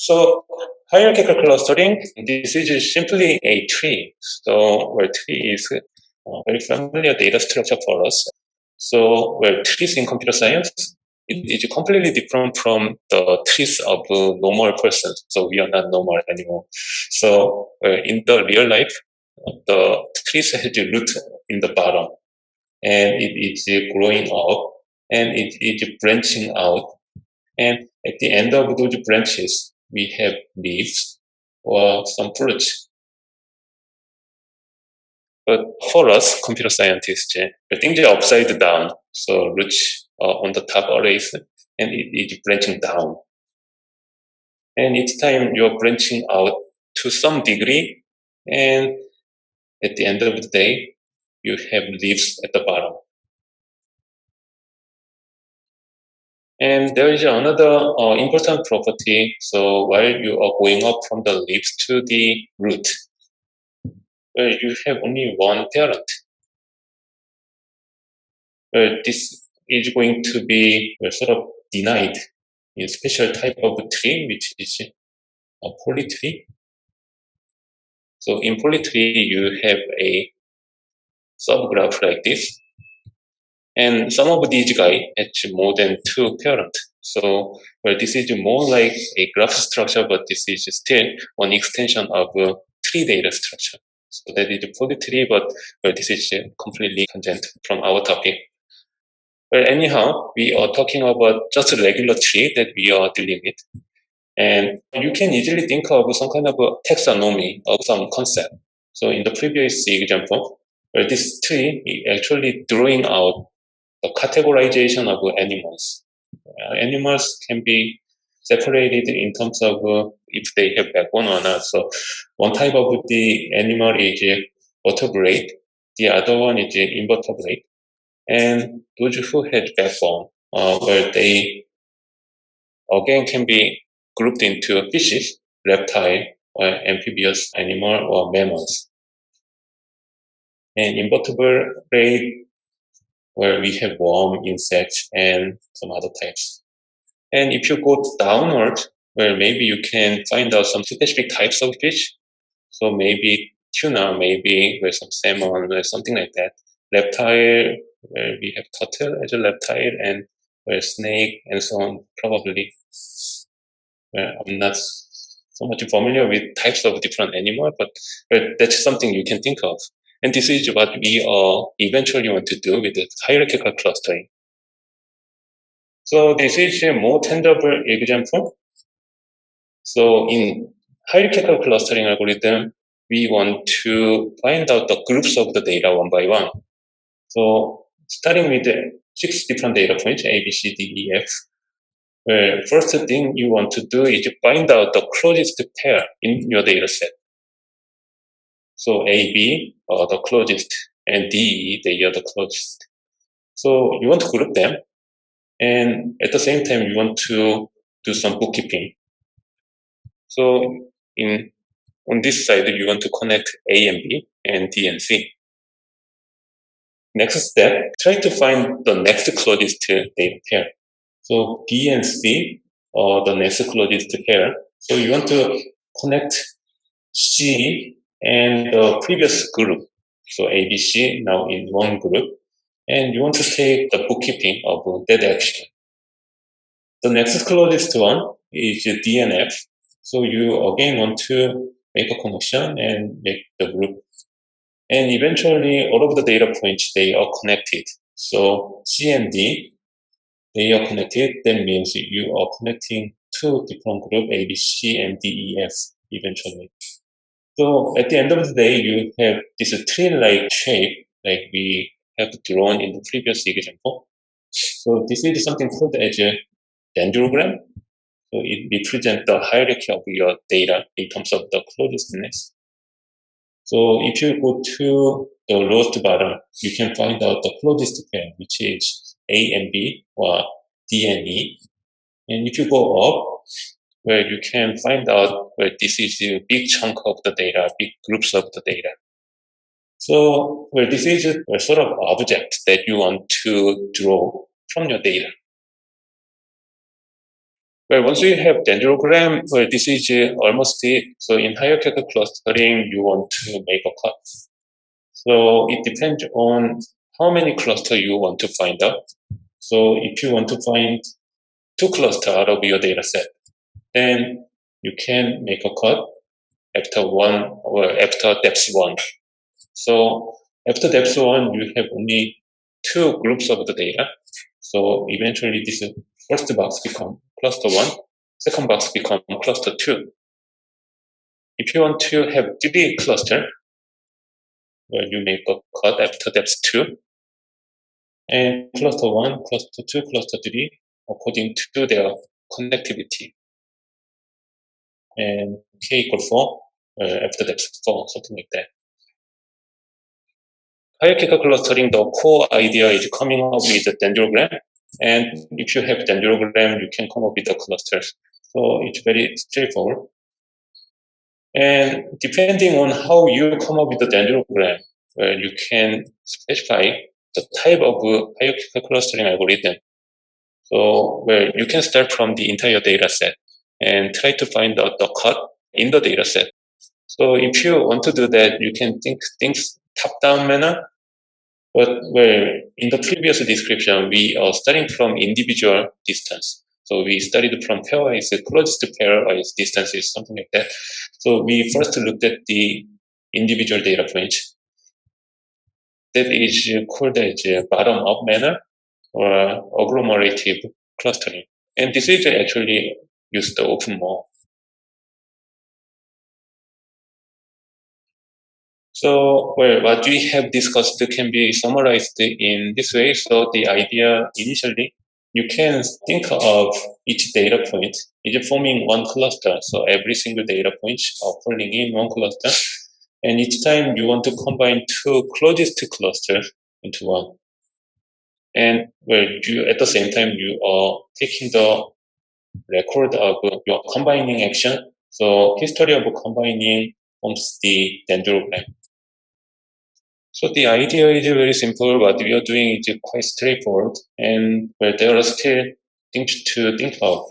So hierarchical clustering, this is simply a tree. So where tree is a very familiar data structure for us. So where trees in computer science, it is completely different from the trees of a normal person. So we are not normal anymore. So in the real life, the trees has a root in the bottom, and it is growing up, and it is branching out. And at the end of those branches, we have leaves or some fruits. But for us, computer scientists, things are upside down. So roots on the top arrays, and it is branching down. And each time you're branching out to some degree, and at the end of the day, you have leaves at the bottom. And there is another important property. So while you are going up from the leaves to the root, you have only one parent. This is going to be sort of denied in special type of tree, which is a polytree. So in polytree, you have a subgraph like this, and some of these guys have more than two parents. So this is more like a graph structure, but this is still one extension of a tree data structure. So that is a polytree, but this is completely tangent from our topic. Well, anyhow, we are talking about just a regular tree that we are dealing with. And you can easily think of some kind of a taxonomy of some concept. So in the previous example, this tree is actually drawing out the categorization of animals. Animals can be separated in terms of if they have backbone or not. So one type of the animal is vertebrate, the other one is invertebrate. And those who had backbone, where they again can be grouped into fishes, reptile, or amphibious animal, or mammals. And invertebrate, where we have worm, insects, and some other types. And if you go downward, where maybe you can find out some specific types of fish. So maybe tuna, maybe where some salmon, or something like that. Reptile, where we have turtle as a reptile, and where snake, and so on, probably. I'm not so much familiar with types of different animals, but that's something you can think of. And this is what we eventually want to do with the hierarchical clustering. So this is a more tangible example. So in hierarchical clustering algorithm, we want to find out the groups of the data one by one. So starting with 6 different data points, A, B, C, D, E, F, where first thing you want to do is to find out the closest pair in your data set. So A, B are the closest, and D, E, they are the closest. So you want to group them, and at the same time, you want to do some bookkeeping. So on this side, you want to connect A and B, and D and C. Next step, try to find the next closest data pair. So B and C are the next closest pair. So you want to connect C and the previous group. So ABC now in one group. And you want to take the bookkeeping of that action. The next closest one is D and F. So you again want to make a connection and make the group. And eventually all of the data points, they are connected. So C and D, they are connected. That means you are connecting two different groups, A, B, C, and D, E, F eventually. So at the end of the day, you have this tree-like shape like we have drawn in the previous example. So this is something called as a dendrogram. So it represents the hierarchy of your data in terms of the closedness. So if you go to the lowest bottom, you can find out the closest pair, which is A and B or D and E. And if you go up, where you can find out where this is a big chunk of the data, big groups of the data. So where this is a sort of object that you want to draw from your data. Well, once you have dendrogram, well, this is almost it. So in hierarchical clustering, you want to make a cut. So it depends on how many clusters you want to find out. So if you want to find 2 clusters out of your data set, then you can make a cut after depth 1. So after depth 1, you have only 2 groups of the data. So eventually this first box become cluster 1, second box become cluster 2. If you want to have 3 cluster, well, you make a cut after depth 2, and cluster 1, cluster 2, cluster 3, according to their connectivity. And k equal 4, after depth 4, something like that. Hierarchical clustering, the core idea is coming up with a dendrogram. And if you have dendrogram, you can come up with the clusters. So it's very straightforward. And depending on how you come up with the dendrogram, you can specify the type of hierarchical clustering algorithm. So you can start from the entire data set and try to find out the cut in the data set. So if you want to do that, you can think things top-down manner. But in the previous description, we are starting from individual distance. So we studied from pairwise, closest pairwise distances, something like that. So we first looked at the individual data points. That is called as bottom-up manner or agglomerative clustering. And this is actually used often more. So, what we have discussed can be summarized in this way. So the idea initially, you can think of each data point is forming one cluster. So every single data point are falling in one cluster. And each time you want to combine 2 closest clusters into one. And at the same time, you are taking the record of your combining action. So history of combining forms the dendrogram. So the idea is very simple. What we are doing is quite straightforward, and there are still things to think of.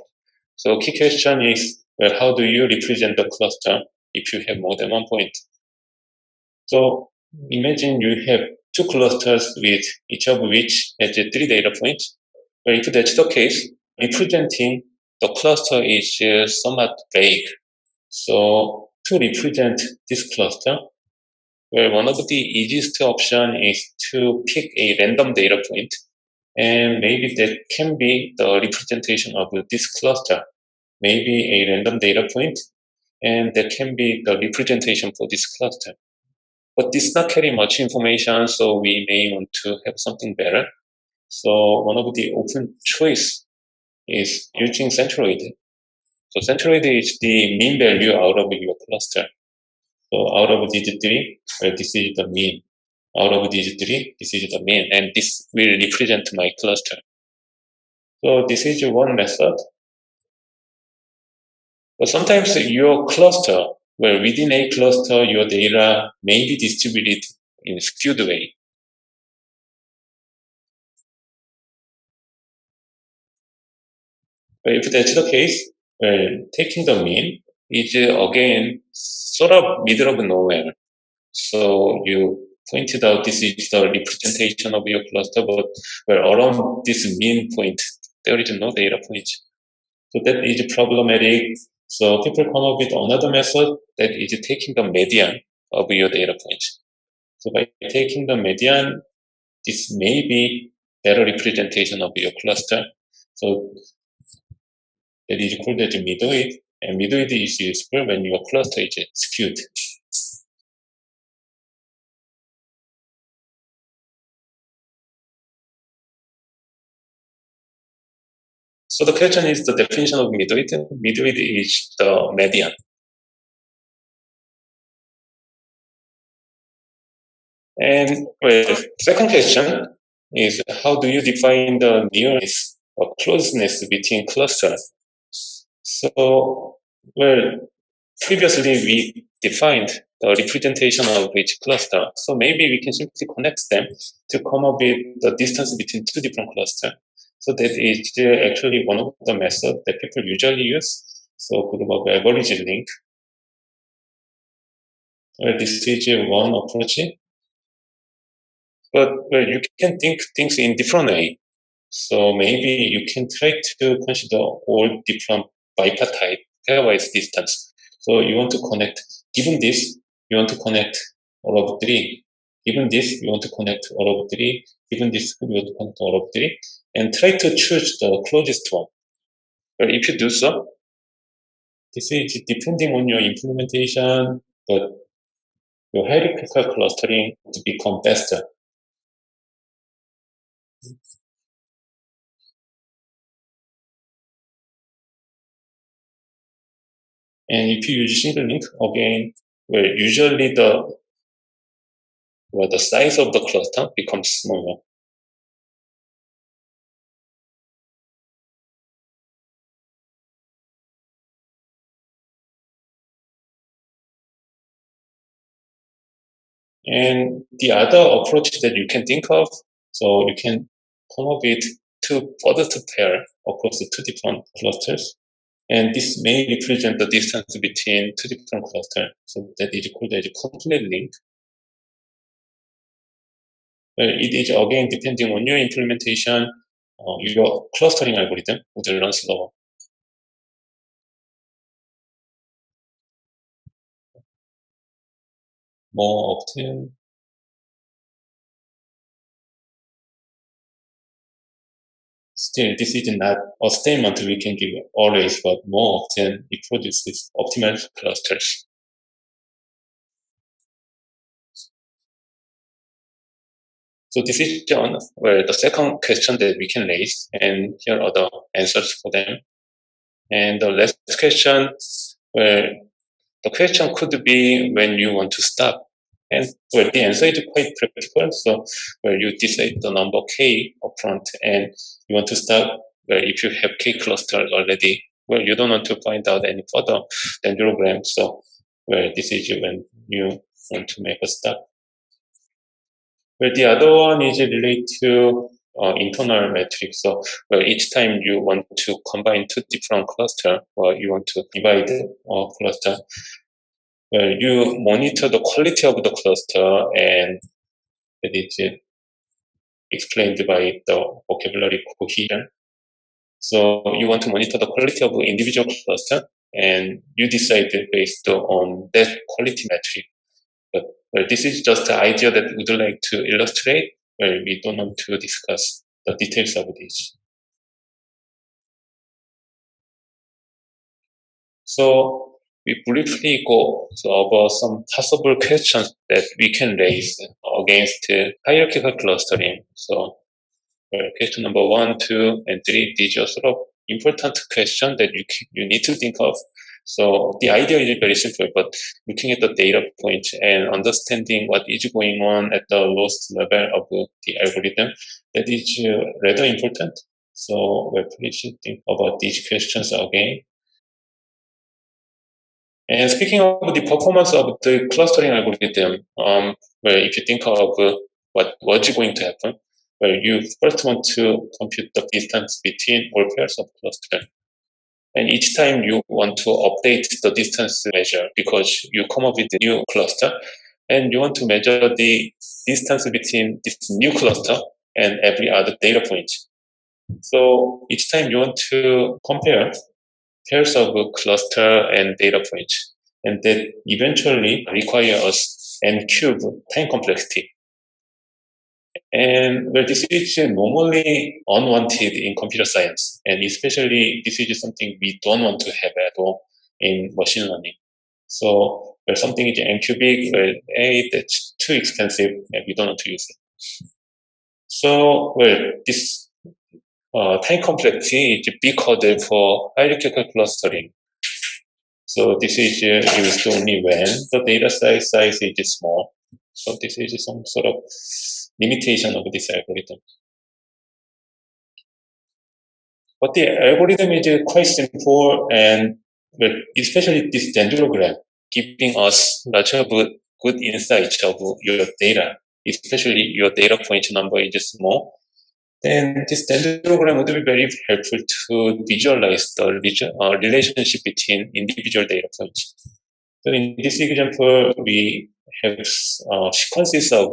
So key question is, how do you represent the cluster if you have more than one point? So imagine you have 2 clusters with each of which has 3 data points. If that's the case, representing the cluster is somewhat vague. So to represent this cluster, one of the easiest option is to pick a random data point, and maybe that can be the representation of this cluster. Maybe a random data point, and that can be the representation for this cluster. But this not carry much information, so we may want to have something better. So one of the open choice is using centroid. So centroid is the mean value out of your cluster. So out of these 3, this is the mean. Out of these 3, this is the mean, and this will represent my cluster. So this is one method. But sometimes your cluster, within a cluster, your data may be distributed in a skewed way. If that's the case, taking the mean is again sort of middle of nowhere. So you pointed out this is the representation of your cluster, but around this mean point, there is no data point. So that is problematic. So people come up with another method that is taking the median of your data points. So by taking the median, this may be better representation of your cluster. So that is called as midweight, and midweight is useful when your cluster is skewed. So the question is the definition of midweight. Midweight is the median. And second question is, how do you define the nearness or closeness between clusters? So, previously we defined the representation of each cluster. So maybe we can simply connect them to come up with the distance between 2 different clusters. So that is actually one of the methods that people usually use. So group of average link. This is one approach. But you can think things in different way. So maybe you can try to consider all different bipartite pairwise distance. So you want to connect, given this, you want to connect all of three. Given this, you want to connect all of three. Given this, you want to connect all of three. And try to choose the closest one. But if you do so, this is depending on your implementation, but your hierarchical clustering to become faster. And if you use single link, again, usually the size of the cluster becomes smaller. And the other approach that you can think of, so you can come up with two furthest pair across the two different clusters. And this may represent the distance between two different clusters. So that is called as a complete link. It is again depending on your implementation, your clustering algorithm would run slower. More often, still, this is not a statement we can give always, but more often it produces optimal clusters. So this is the second question that we can raise, and here are the answers for them. And the last question, the question could be when you want to stop. And the answer is quite practical. So you decide the number k upfront, and you want to stop. If you have k clusters already, you don't want to find out any further dendrogram. So this is when you want to make a stop. The other one is related to internal metrics. So each time you want to combine two different clusters, or you want to divide a cluster, you monitor the quality of the cluster, and that is explained by the vocabulary cohesion. So you want to monitor the quality of individual cluster, and you decide based on that quality metric. But this is just the idea that we would like to illustrate. We don't want to discuss the details of this. So we briefly go over some possible questions that we can raise against hierarchical clustering. So question number 1, 2, and 3, these are sort of important questions that you need to think of. So the idea is very simple, but looking at the data points and understanding what is going on at the lowest level of the algorithm, that is rather important. So please think about these questions again. And speaking of the performance of the clustering algorithm, if you think of what was going to happen, you first want to compute the distance between all pairs of clusters. And each time you want to update the distance measure because you come up with a new cluster, and you want to measure the distance between this new cluster and every other data point. So each time you want to compare pairs of cluster and data points, and that eventually require us n cube time complexity. And this is normally unwanted in computer science, and especially this is something we don't want to have at all in machine learning. So where something is n cubic, that's too expensive, and we don't want to use it. So this time complexity is big hurdle for hierarchical clustering. So this is used only when the data size is small. So this is some sort of limitation of this algorithm. But the algorithm is quite simple, and especially this dendrogram, giving us lots of good insights of your data, especially your data point number is small. then this dendrogram would be very helpful to visualize the relationship between individual data points. So in this example, we have sequences of,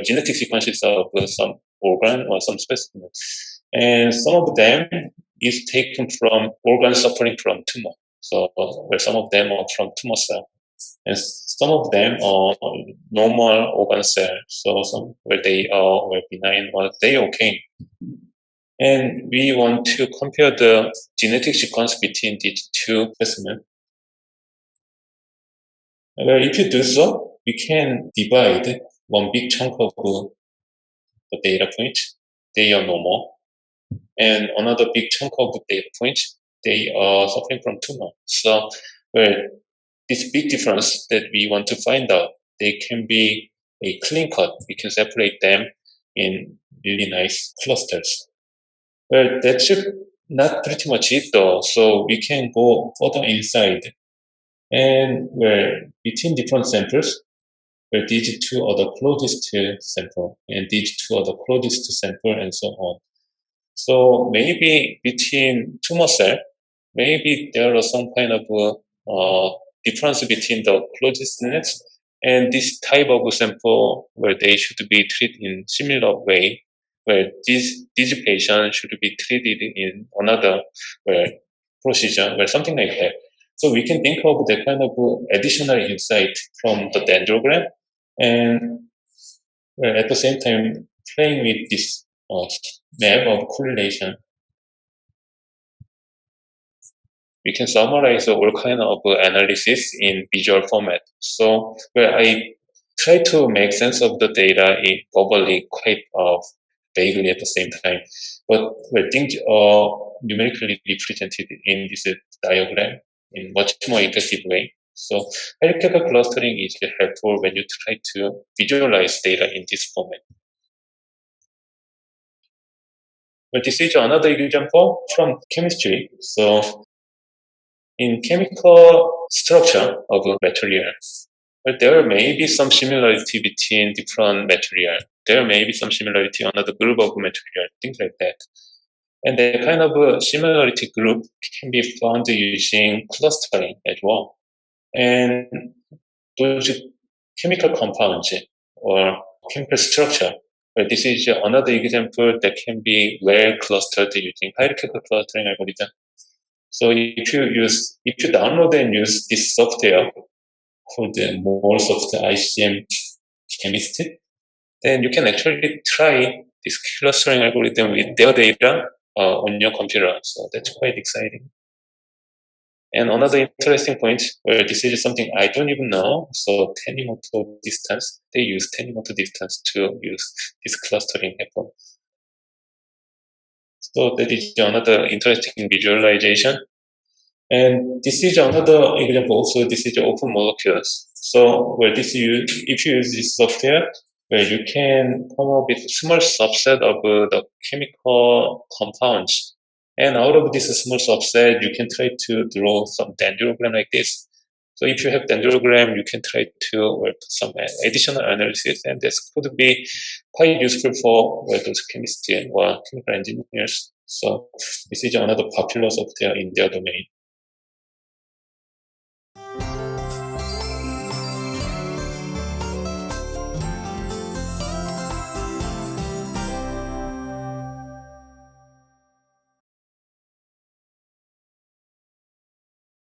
genetic sequences of some organ or some specimen. And some of them is taken from organs suffering from tumor. So where some of them are from tumor cell. And some of them are normal organ cells. So some where they are benign or they okay. And we want to compare the genetic sequence between these two specimens. Well, if you do so, we can divide one big chunk of the data points. They are normal. And another big chunk of the data points, they are suffering from tumor. So, well, this big difference that we want to find out, they can be a clean cut. We can separate them in really nice clusters. Well, that's not pretty much it though. So we can go further inside. And between different samples, where these two are the closest to sample, and these two are the closest to sample, and so on. So maybe between tumor cell, maybe there are some kind of difference between the closedness and this type of sample where they should be treated in similar way, where these patients should be treated in another procedure, where something like that. So we can think of the kind of additional insight from the dendrogram, and at the same time playing with this map of correlation. We can summarize all kind of analysis in visual format. So I try to make sense of the data in verbally quite vaguely at the same time, but things are numerically represented in this diagram in much more effective way. So hierarchical clustering is helpful when you try to visualize data in this format. Well, this is another example from chemistry. So in chemical structure of a material, there may be some similarity between different material. There may be some similarity on another group of material, things like that. And that kind of similarity group can be found using clustering as well. And those chemical compounds or chemical structure, this is another example that can be well clustered using hierarchical clustering algorithm. So if you download and use this software called the ML07b ICM Chemist, then you can actually try this clustering algorithm with their data on your computer. So that's quite exciting. And another interesting point, this is something I don't even know. So Tanimoto distance, they use Tanimoto distance to use this clustering happen. So that is another interesting visualization. And this is another example. So this is open molecules. So if you use this software, where you can come up with a small subset of the chemical compounds. And out of this small subset, you can try to draw some dendrogram like this. So if you have dendrogram, you can try to put some additional analysis, and this could be quite useful for those chemists or chemical engineers. So this is another popular software in their domain.